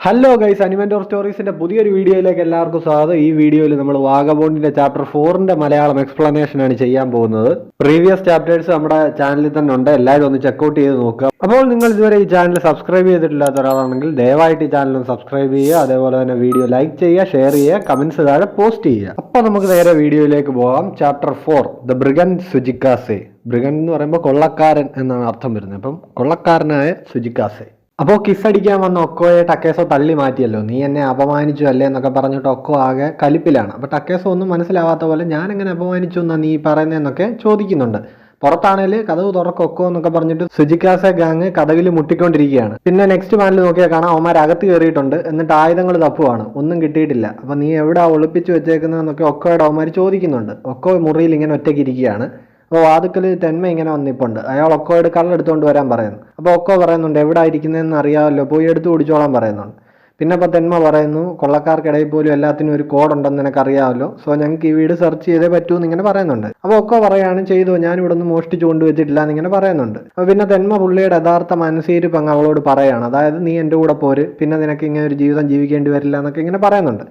Hello guys, അനിമൻറ്റോർ സ്റ്റോറീസിന്റെ പുതിയൊരു വീഡിയോയിലേക്ക് എല്ലാവർക്കും സ്വാഗതം. ഈ വീഡിയോയിൽ നമ്മൾ വാഗബോണ്ടിന്റെ ചാപ്റ്റർ 4ന്റെ മലയാളം എക്സ്പ്ലനേഷൻ ആണ് ചെയ്യാൻ പോകുന്നത്. പ്രീവിയസ് ചാപ്റ്റേഴ്സ് നമ്മുടെ ചാനലിൽ തന്നെ ഉണ്ട്, എല്ലാവരും ഒന്ന് ചെക്കൗട്ട് ചെയ്ത് നോക്കുക. അപ്പോൾ നിങ്ങൾ ഇതുവരെ ഈ ചാനൽ സബ്സ്ക്രൈബ് ചെയ്തിട്ടില്ലാത്ത ഒരാളാണെങ്കിൽ ദയവായിട്ട് ഈ ചാനൽ സബ്സ്ക്രൈബ് ചെയ്യുക. അതേപോലെ തന്നെ വീഡിയോ ലൈക്ക് ചെയ്യുക, ഷെയർ ചെയ്യുക, കമന്റ്സ് താഴെ പോസ്റ്റ് ചെയ്യുക. അപ്പോൾ നമുക്ക് നേരെ വീഡിയോയിലേക്ക് പോകാം. Chapter 4 the ബ്രിഗൻഡ് സുജിക്കാസെ. ബ്രിഗൻഡ് എന്ന് പറയുമ്പോൾ കൊള്ളക്കാരൻ എന്നാണ് അർത്ഥം വരുന്നത്. അപ്പം കൊള്ളക്കാരനായ സുജിക്കാസെ. അപ്പോൾ കിസ് അടിക്കാൻ വന്ന ഒക്കോയെ ടക്കേസോ തള്ളി മാറ്റിയല്ലോ. നീ എന്നെ അപമാനിച്ചു അല്ലേ എന്നൊക്കെ പറഞ്ഞിട്ട് ഒക്കോ ആകെ കലിപ്പിലാണ്. അപ്പോൾ ടക്കേസോ ഒന്നും മനസ്സിലാവാത്ത പോലെ ഞാൻ എങ്ങനെ അപമാനിച്ചു എന്നാ നീ പറയുന്നതെന്നൊക്കെ ചോദിക്കുന്നുണ്ട്. പുറത്താണേൽ കഥവ് തുറക്കൊക്കോ എന്നൊക്കെ പറഞ്ഞിട്ട് സുജിക്കാസെ ഗാങ് കഥകിൽ മുട്ടിക്കൊണ്ടിരിക്കുകയാണ്. പിന്നെ നെക്സ്റ്റ് പാനൽ നോക്കിയാൽ കാണാം അവന്മാർ അകത്ത് കയറിയിട്ടുണ്ട്. എന്നിട്ട് ആയുധങ്ങൾ തപ്പുവാണ്, ഒന്നും കിട്ടിയിട്ടില്ല. അപ്പം നീ എവിടെ ഒളിപ്പിച്ച് വെച്ചേക്കുന്നതെന്നൊക്കെ ഒക്കോയുടെ അവന്മാർ ചോദിക്കുന്നുണ്ട്. ഒക്കോ മുറിയിൽ ഇങ്ങനെ ഒറ്റയ്ക്ക് ഇരിക്കുകയാണ്. അപ്പോൾ വാതുക്കൽ തെന്മ ഇങ്ങനെ വന്നിപ്പുണ്ട്. അയാൾ ഒക്കോയുടെ കള്ളെടുത്തുകൊണ്ട് വരാൻ പറയുന്നു. അപ്പോൾ ഒക്കോ പറയുന്നുണ്ട് എവിടെ ഇരിക്കുന്നതെന്ന് അറിയാമല്ലോ, പോയി എടുത്തു കുടിച്ചോളാൻ പറയുന്നുണ്ട്. പിന്നെ അപ്പോൾ തെന്മ പറയുന്നു കൊള്ളക്കാർക്കിടയിൽ പോലും എല്ലാത്തിനും ഒരു കോഡുണ്ടെന്ന് നിനക്കറിയാമല്ലോ, സോ ഞങ്ങൾക്ക് ഈ വീട് സെർച്ച് ചെയ്തേ പറ്റൂ എന്നിങ്ങനെ പറയുന്നുണ്ട്. അപ്പോൾ ഒക്കോ പറയാണ് ചെയ്തു, ഞാൻ ഇവിടെ നിന്ന് മോഷ്ടിച്ചു കൊണ്ടുവച്ചിട്ടില്ല എന്നിങ്ങനെ പറയുന്നുണ്ട്. അപ്പോൾ പിന്നെ തെന്മ പുള്ളിയുടെ യഥാർത്ഥ മനസ്സീരിപ്പ് അങ്ങ് അവളോട് പറയാണ്. അതായത് നീ എൻ്റെ കൂടെ പോര്, പിന്നെ നിനക്ക് ഇങ്ങനെ ഒരു ജീവിതം ജീവിക്കേണ്ടി വരില്ല എന്നൊക്കെ ഇങ്ങനെ പറയുന്നുണ്ട്.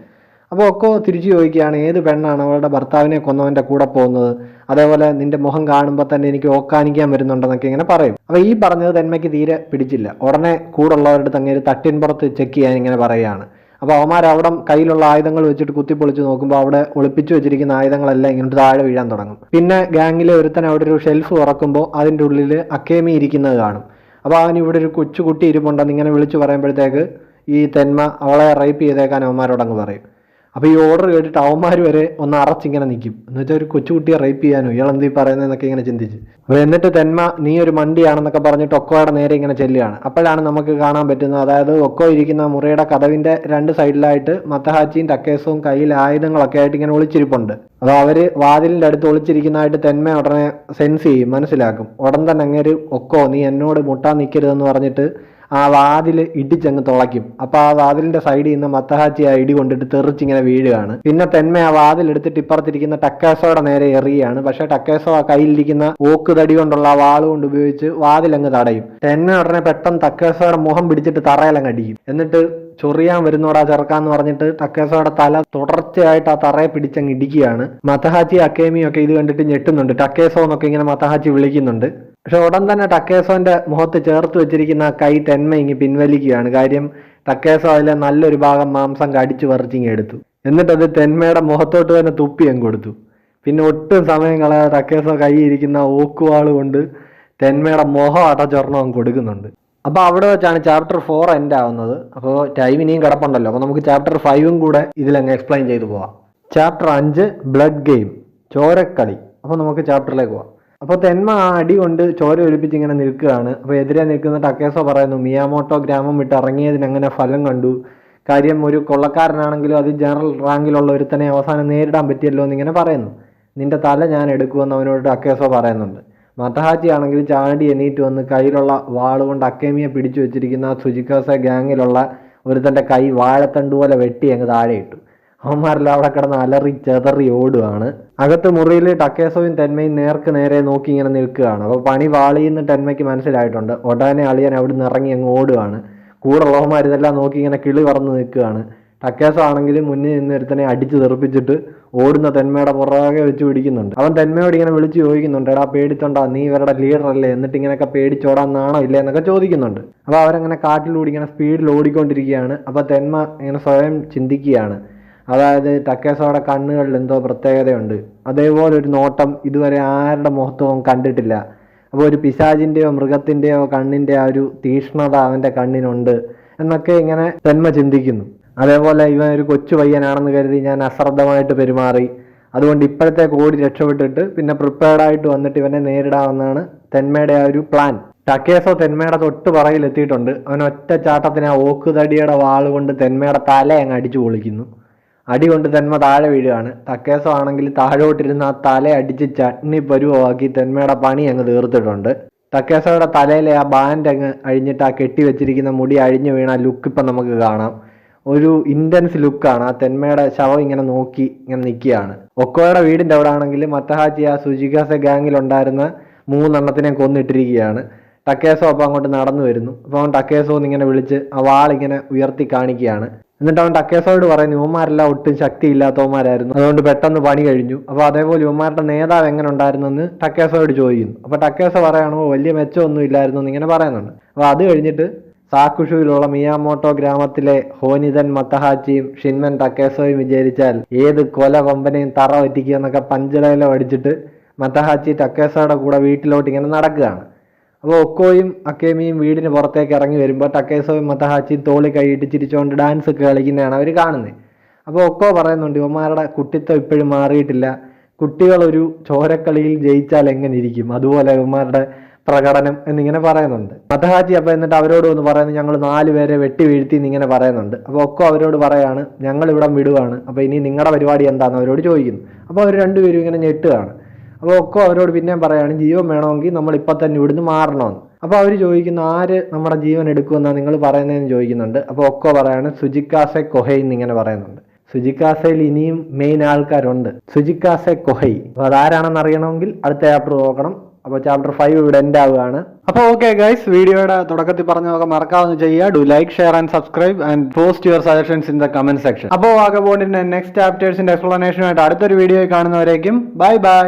അപ്പോൾ ഒക്കോ തിരിച്ചു ചോദിക്കുകയാണ് ഏത് പെണ്ണാണ് അവളുടെ ഭർത്താവിനെ കൊന്നവൻ്റെ കൂടെ പോകുന്നത്, അതേപോലെ നിന്റെ മുഖം കാണുമ്പോൾ തന്നെ എനിക്ക് ഓക്കാനിക്കാൻ വരുന്നുണ്ടെന്നൊക്കെ ഇങ്ങനെ പറയും. അപ്പോൾ ഈ പറഞ്ഞത് തെന്മയ്ക്ക് തീരെ പിടിച്ചില്ല. ഉടനെ കൂടുള്ളവരുടെ തങ്ങേര് തട്ടിൻപുറത്ത് ചെക്ക് ചെയ്യാൻ ഇങ്ങനെ പറയുകയാണ്. അപ്പോൾ അവന്മാർ അവിടെ കയ്യിലുള്ള ആയുധങ്ങൾ വെച്ചിട്ട് കുത്തിപ്പൊളിച്ച് നോക്കുമ്പോൾ അവിടെ ഒളിപ്പിച്ചു വെച്ചിരിക്കുന്ന ആയുധങ്ങളെല്ലാം ഇങ്ങോട്ട് താഴെ വീഴാൻ തുടങ്ങും. പിന്നെ ഗാങ്ങിലെ ഒരുത്തൻ അവിടെ ഒരു ഷെൽഫ് തുറക്കുമ്പോൾ അതിൻ്റെ ഉള്ളിൽ അക്കേമി ഇരിക്കുന്നത് കാണും. അപ്പോൾ അവൻ ഇവിടെ ഒരു കൊച്ചുകുട്ടി ഇരിപ്പുണ്ടെന്ന് ഇങ്ങനെ വിളിച്ചു പറയുമ്പോഴത്തേക്ക് ഈ തെന്മ അവളെ റേപ്പ് ചെയ്തേക്കാൻ അവന്മാരോടങ്ങ് പറയും. അപ്പോൾ ഈ ഓർഡർ കേട്ടിട്ട് അവന്മാർ വരെ ഒന്ന് അറച്ചിങ്ങനെ നിൽക്കും. എന്ന് വെച്ചാൽ ഒരു കൊച്ചുകുട്ടിയെ റേപ്പ് ചെയ്യാനോ ഇയാൾ എന്ത് പറയുന്നതെന്നൊക്കെ ഇങ്ങനെ ചിന്തിച്ച്. അപ്പോൾ എന്നിട്ട് തെന്മ നീ ഒരു മണ്ടിയാണെന്നൊക്കെ പറഞ്ഞിട്ട് ഒക്കോയുടെ നേരെ ഇങ്ങനെ ചെല്ലുകയാണ്. അപ്പോഴാണ് നമുക്ക് കാണാൻ പറ്റുന്നത്, അതായത് ഒക്കോ ഇരിക്കുന്ന മുറിയുടെ കതവിൻ്റെ രണ്ട് സൈഡിലായിട്ട് മത്തഹാച്ചിയും ടക്കേസവും കയ്യിൽ ആയുധങ്ങളൊക്കെ ആയിട്ട് ഇങ്ങനെ ഒളിച്ചിരിപ്പുണ്ട്. അപ്പോൾ അവർ വാതിലിൻ്റെ അടുത്ത് ഒളിച്ചിരിക്കുന്നതായിട്ട് തെന്മ ഉടനെ സെൻസ് ചെയ്യും, മനസ്സിലാക്കും. ഉടൻ തന്നെ അങ്ങേര് ഒക്കോ നീ എന്നോട് മുട്ടാൻ നിൽക്കരുതെന്ന് പറഞ്ഞിട്ട് ആ വാതിൽ ഇടിച്ചങ്ങ് തുളയ്ക്കും. അപ്പോൾ ആ വാതിലിന്റെ സൈഡിൽ നിന്ന് മത്തഹാച്ചി ആ ഇടി കൊണ്ടിട്ട് തെറിച്ചിങ്ങനെ വീഴുകയാണ്. പിന്നെ തെന്മ ആ വാതിൽ എടുത്തിട്ട് ഇപ്പുറത്തിരിക്കുന്ന ടക്കേസോയുടെ നേരെ എറിയാണ്. പക്ഷെ ടക്കേസോ ആ കയ്യിലിരിക്കുന്ന ഓക്ക് തടി കൊണ്ടുള്ള ആ വാൾ കൊണ്ട് ഉപയോഗിച്ച് വാതിലങ്ങ് തടയും. തെന്മ ഉടനെ പെട്ടെന്ന് ടക്കേസോയുടെ മുഖം പിടിച്ചിട്ട് തറയിലങ്ങ് അടിക്കും. എന്നിട്ട് ചൊറിയാൻ വരുന്നോടാ ചെറുക്കാന്ന് പറഞ്ഞിട്ട് ടക്കേസോയുടെ തല തുടർച്ചയായിട്ട് ആ തറയെ പിടിച്ചങ്ങ് ഇടിക്കുകയാണ്. മത്തഹാച്ചി അക്കേമിയും ഒക്കെ ഇത് കണ്ടിട്ട് ഞെട്ടുന്നുണ്ട്. ടക്കേസോ എന്നൊക്കെ ഇങ്ങനെ മത്തഹാച്ചി വിളിക്കുന്നുണ്ട്. പക്ഷെ ഉടൻ തന്നെ ടക്കേസോന്റെ മുഖത്ത് ചേർത്ത് വെച്ചിരിക്കുന്ന കൈ തെന്മ ഇങ്ങ് പിൻവലിക്കുകയാണ്. കാര്യം ടക്കേസോ അതിലെ നല്ലൊരു ഭാഗം മാംസം കടിച്ചു പറിച്ചിങ്ങ് എടുത്തു. എന്നിട്ടത് തെന്മയുടെ മുഖത്തോട്ട് തന്നെ തുപ്പി അങ്ങ് കൊടുത്തു. പിന്നെ ഒട്ടും സമയം കളയാതെ ടക്കേസോ കൈ ഇരിക്കുന്ന ഓക്കുവാൾ കൊണ്ട് തെന്മയുടെ മുഖം അടച്ചൊരെണ്ണം അങ്ങ് കൊടുക്കുന്നുണ്ട്. അപ്പോൾ അവിടെ വെച്ചാണ് ചാപ്റ്റർ 4 എൻഡ് ആവുന്നത്. അപ്പോൾ ടൈം ഇനിയും കിടപ്പുണ്ടല്ലോ, അപ്പോൾ നമുക്ക് ചാപ്റ്റർ 5 കൂടെ ഇതിലങ്ങ് എക്സ്പ്ലെയിൻ ചെയ്തു പോവാം. ചാപ്റ്റർ 5 ബ്ലഡ് ഗെയിം, ചോരക്കളി. അപ്പോൾ നമുക്ക് ചാപ്റ്ററിലേക്ക് പോവാം. അപ്പോൾ തെന്മ ആ അടി കൊണ്ട് ചോര ഒലിപ്പിച്ച് ഇങ്ങനെ നിൽക്കുകയാണ്. അപ്പോൾ എതിരെ നിൽക്കുന്ന ടക്കേസോ പറയുന്നു മിയാമോട്ടോ ഗ്രാമം വിട്ട് ഇറങ്ങിയതിന് അങ്ങനെ ഫലം കണ്ടു. കാര്യം ഒരു കൊള്ളക്കാരനാണെങ്കിലും അത് ജനറൽ റാങ്കിലുള്ള ഒരുത്തനെ അവസാനം നേരിടാൻ പറ്റിയല്ലോ എന്നിങ്ങനെ പറയുന്നു. നിന്റെ തല ഞാൻ എടുക്കുമെന്ന് അവനോട് ടക്കേസോ പറയുന്നുണ്ട്. മത്തഹാച്ചി ആണെങ്കിൽ ചാടി എണീറ്റ് വന്ന് കയ്യിലുള്ള വാളുകൊണ്ട് അക്കേമിയെ പിടിച്ചു വെച്ചിരിക്കുന്ന സുജിക്കാസെ ഗാങ്ങിലുള്ള ഒരുത്തൻ്റെ കൈ വാഴത്തണ്ട് പോലെ വെട്ടി അങ്ങ് താഴെ ഇട്ടു. അവന്മാരെല്ലാം അവിടെ കിടന്ന് അലറി ചെതറി ഓടുകയാണ്. അകത്ത് മുറിയിൽ ടക്കേസോയും തെന്മയും നേർക്ക് നേരെ നോക്കി ഇങ്ങനെ നിൽക്കുകയാണ്. അപ്പോൾ പണി വാളിയെന്ന് തെന്മയ്ക്ക് മനസ്സിലായിട്ടുണ്ട്. ഉടനെ അളിയൻ അവിടെ നിന്ന് ഇറങ്ങി അങ്ങ് ഓടുകയാണ്. കൂടെ ഉള്ളവന്മാർ ഇതെല്ലാം നോക്കി ഇങ്ങനെ കിളി പറന്ന് നിൽക്കുകയാണ്. ടക്കേസോ ആണെങ്കിൽ മുന്നിൽ നിന്ന് ഒരുത്തനെ അടിച്ച് തെറിപ്പിച്ചിട്ട് ഓടുന്ന തെന്മയുടെ പുറകെ വെച്ച് പിടിക്കുന്നുണ്ട്. അവൻ തെന്മയോട് ഇങ്ങനെ വിളിച്ച് ചോദിക്കുന്നുണ്ട്, എടാ പേടിച്ചോണ്ടാ, നീ ഇവരുടെ ലീഡർ അല്ലേ, എന്നിട്ട് ഇങ്ങനെയൊക്കെ പേടിച്ചോടാൻ നാണോ ഇല്ലേ എന്നൊക്കെ ചോദിക്കുന്നുണ്ട്. അപ്പോൾ അവരങ്ങനെ കാട്ടിലൂടെ ഇങ്ങനെ സ്പീഡിൽ ഓടിക്കൊണ്ടിരിക്കുകയാണ്. അപ്പോൾ തെന്മ ഇങ്ങനെ സ്വയം ചിന്തിക്കുകയാണ്, അതായത് ടക്കേസോയുടെ കണ്ണുകളിൽ എന്തോ പ്രത്യേകതയുണ്ട്. അതേപോലെ ഒരു നോട്ടം ഇതുവരെ ആരുടെ മുഖത്തും കണ്ടിട്ടില്ല. അപ്പോൾ ഒരു പിശാചിൻ്റെയോ മൃഗത്തിൻ്റെയോ കണ്ണിൻ്റെ ആ ഒരു തീക്ഷ്ണത അവൻ്റെ കണ്ണിനുണ്ട് എന്നൊക്കെ ഇങ്ങനെ തെന്മ ചിന്തിക്കുന്നു. അതേപോലെ ഇവൻ ഒരു കൊച്ചു പയ്യനാണെന്ന് കരുതി ഞാൻ അശ്രദ്ധമായിട്ട് പെരുമാറി, അതുകൊണ്ട് ഇപ്പോഴത്തേക്ക് ഓടി രക്ഷപ്പെട്ടിട്ട് പിന്നെ പ്രിപ്പയർഡായിട്ട് വന്നിട്ട് ഇവനെ നേരിടാമെന്നാണ് തെന്മയുടെ ആ ഒരു പ്ലാൻ. ടക്കേസോ തെന്മയുടെ തൊട്ട് പറയിലെത്തിയിട്ടുണ്ട്. അവൻ ഒറ്റ ചാട്ടത്തിന് ആ ഓക്ക് തടിയുടെ വാൾ കൊണ്ട് തെന്മയുടെ തല അങ്ങ് അടിച്ചു പൊളിക്കുന്നു. അടി കൊണ്ട് തെന്മ താഴെ വീഴുകയാണ്. ടക്കേസോ ആണെങ്കിൽ താഴോട്ടിരുന്ന് ആ തല അടിച്ച് ചട്നി പരുവാക്കി തെന്മയുടെ പണി അങ്ങ് തീർത്തിട്ടുണ്ട്. ടക്കേസോയുടെ തലയിലെ ആ ബാൻഡ് അങ്ങ് അഴിഞ്ഞിട്ട് ആ കെട്ടി വെച്ചിരിക്കുന്ന മുടി അഴിഞ്ഞു വീണ ലുക്ക് ഇപ്പം നമുക്ക് കാണാം. ഒരു ഇൻറ്റൻസ് ലുക്കാണ്. ആ തെന്മയുടെ ശവം ഇങ്ങനെ നോക്കി ഇങ്ങനെ നിൽക്കുകയാണ്. ഒക്കോയുടെ വീടിൻ്റെ അവിടെ ആണെങ്കിൽ മത്തഹാച്ചി ആ സുജിക്കാസെ ഗാങ്ങിലുണ്ടായിരുന്ന 3 എണ്ണത്തിനെ കൊന്നിട്ടിരിക്കുകയാണ്. ടക്കേസോ അപ്പോൾ അങ്ങോട്ട് നടന്നു വരുന്നു. അപ്പോൾ അവൻ ടക്കേസോ എന്നിങ്ങനെ വിളിച്ച് ആ വാളിങ്ങനെ ഉയർത്തി കാണിക്കുകയാണ്. എന്നിട്ട് അവൻ ടക്കേസോയോട് പറയുന്നു ഇവന്മാരെല്ലാം ഒട്ടും ശക്തിയില്ലാത്തവന്മാരായിരുന്നു, അതുകൊണ്ട് പെട്ടെന്ന് പണി കഴിഞ്ഞു. അപ്പോൾ അതേപോലെ ഇവന്മാരുടെ നേതാവ് എങ്ങനെ ഉണ്ടായിരുന്നെന്ന് ടക്കേസോയോട് ചോദിക്കുന്നു. അപ്പോൾ ടക്കേസോ പറയണോ വലിയ മെച്ചമൊന്നും ഇല്ലായിരുന്നു എന്നിങ്ങനെ പറയുന്നുണ്ട്. അപ്പോൾ അത് കഴിഞ്ഞിട്ട് സാക്കുഷുവിലുള്ള മിയാമോട്ടോ ഗ്രാമത്തിലെ ഹോനിതൻ മത്തഹാച്ചിയും ഷിൻമൻ ടക്കേസോയും വിചാരിച്ചാൽ ഏത് കൊല കൊമ്പനെയും തറ പറ്റിക്കുക എന്നൊക്കെ പഞ്ചഡയലോഗ് അടിച്ചിട്ട് മത്തഹാച്ചി ടക്കേസോയുടെ കൂടെ വീട്ടിലോട്ട് ഇങ്ങനെ നടക്കുകയാണ്. അപ്പോൾ ഒക്കോയും അക്കേമിയും വീടിന് പുറത്തേക്ക് ഇറങ്ങി വരുമ്പോൾ ടക്കേസോയും മത്തഹാച്ചിയും തോളി കൈയിട്ട് ചിരിച്ചുകൊണ്ട് ഡാൻസ് ഒക്കെ കളിക്കുന്നതാണ് അവർ കാണുന്നത്. അപ്പോൾ ഒക്കോ പറയുന്നുണ്ട് ഇവന്മാരുടെ കുട്ടിത്വം ഇപ്പോഴും മാറിയിട്ടില്ല, കുട്ടികളൊരു ചോരക്കളിയിൽ ജയിച്ചാൽ എങ്ങനെ ഇരിക്കും അതുപോലെ ഇവന്മാരുടെ പ്രകടനം എന്നിങ്ങനെ പറയുന്നുണ്ട്. മത്തഹാച്ചി അപ്പോൾ എന്നിട്ട് അവരോട് ഒന്ന് പറയുന്നത് ഞങ്ങൾ 4 പേരെ വെട്ടി വീഴ്ത്തി എന്നിങ്ങനെ പറയുന്നുണ്ട്. അപ്പോൾ ഒക്കോ അവരോട് പറയാണ് ഞങ്ങൾ ഇവിടെ വിടുവാണ്, അപ്പോൾ ഇനി നിങ്ങളുടെ പരിപാടി എന്താണെന്ന് അവരോട് ചോദിക്കുന്നു. അപ്പോൾ അവർ രണ്ടുപേരും ഇങ്ങനെ ഞെട്ടുകയാണ്. അപ്പോൾ ഒക്കോ അവരോട് പിന്നെയും പറയാണ് ജീവൻ വേണമെങ്കിൽ നമ്മൾ ഇപ്പം തന്നെ ഇവിടുന്ന് മാറണമെന്ന്. അപ്പോൾ അവർ ചോദിക്കുന്നു ആര് നമ്മുടെ ജീവൻ എടുക്കുമെന്നാണ് നിങ്ങൾ പറയുന്നതെന്ന് ചോദിക്കുന്നുണ്ട്. അപ്പോൾ ഒക്കോ പറയാണ് സുജിക്കാസെ കൊഹൈ എന്നിങ്ങനെ പറയുന്നുണ്ട്. സുജിക്കാസയിൽ ഇനിയും മെയിൻ ആൾക്കാരുണ്ട്, സുജിക്കാസെ കൊഹൈ. അപ്പോൾ അതാരാണെന്ന് അറിയണമെങ്കിൽ അടുത്ത ചാപ്റ്റർ നോക്കണം. അപ്പോൾ ചാപ്റ്റർ 5 ഇവിടെ എൻഡ് ആവുകയാണ്. അപ്പോൾ ഓക്കെ ഗൈസ്, വീഡിയോയുടെ തുടക്കത്തിൽ പറഞ്ഞതൊക്കെ മറക്കാതെ ചെയ്യുക. Do like, share and subscribe and post your suggestions in the comment section. അപ്പോൾ വാഗബോണ്ടിന്റെ നെക്സ്റ്റ് ചാപ്റ്റേഴ്സിന്റെ എക്സ്പ്ലനേഷനുമായിട്ട് അടുത്തൊരു വീഡിയോ കാണുന്നവരേക്കും ബൈ ബൈ.